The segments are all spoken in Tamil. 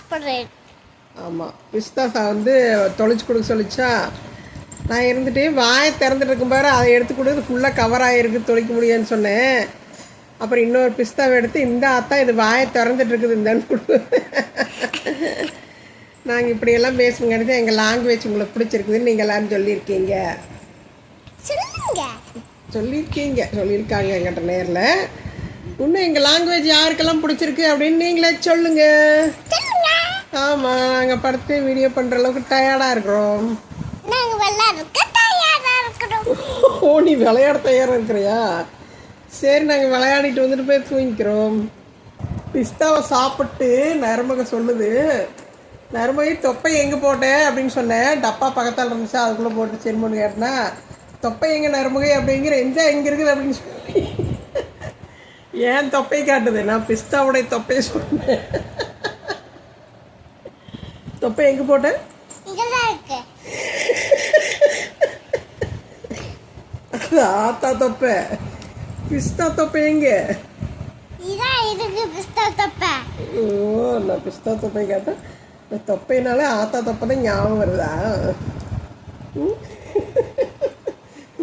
சாப்பிட்றேன். ஆமாம், பிஸ்தா வந்து தொலைச்சி கொடுக்க சொல்லிச்சா. நான் இருந்துட்டு வாயை திறந்துட்டு இருக்கும் பாரு, அதை எடுத்து கொடுத்து ஃபுல்லாக கவர் ஆகிருக்கு, தொலைக்க முடியாதுன்னு சொன்னேன். அப்புறம் இன்னொரு பிஸ்தாவை எடுத்து இந்த அத்தா இது வாயை திறந்துட்டு இருக்குது இந்தான்னு கொடு. நாங்கள் இப்படியெல்லாம் பேசுங்கிறது எங்கள் லாங்குவேஜ் உங்களுக்கு பிடிச்சிருக்குதுன்னு நீங்கள் எல்லாரும் சொல்லியிருக்காங்க எங்கிட்ட நேரில். இன்னும் எங்கள் லாங்குவேஜ் யாருக்கெல்லாம் பிடிச்சிருக்கு அப்படின்னு நீங்களே சொல்லுங்க. ஆமாம், நாங்கள் படுத்து வீடியோ பண்ணுற அளவுக்கு டயர்டாக இருக்கிறோம். ஓ, நீ விளையாட தயாராக இருக்கிறியா? சரி, நாங்கள் விளையாடிட்டு வந்துட்டு போய் தூங்கிக்கிறோம். பிஸ்தாவை சாப்பிட்டு நரம்பக சொல்லுது, நரம்பகை தொப்பை எங்கே போட்டேன் அப்படின்னு சொன்னேன். டப்பா பக்கத்தால் இருந்துச்சா, அதுக்குள்ளே போட்டு செருமன்னு கேட்டேன்னா, தொப்பை எங்கே நரம்பகை அப்படிங்கிற எங்கே இருக்குது அப்படின்னு சொல்லி ஏன் தொப்பை காட்டுது. நான் பிஸ்தாவுடைய தொப்பையை சொன்னேன். தொப்பை எங்கே போட்டேன்? அது ஆத்தா தொப்பை. பிஸ்தா தொப்பை எங்க? ஓ, நான் பிஸ்தா தொப்பை கேட்டேன். இந்த தொப்பைனாலே ஆத்தா தொப்பை தான் ஞாபகம் வருதா?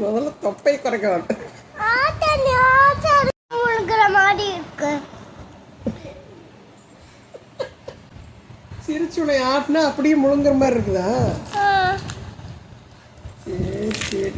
முதல்ல தொப்பை குறைக்க மாட்டேன். சிரிச்சுனை ஆட்டினா அப்படியே முழுங்குற மாதிரி இருக்குதா? சரி சரி.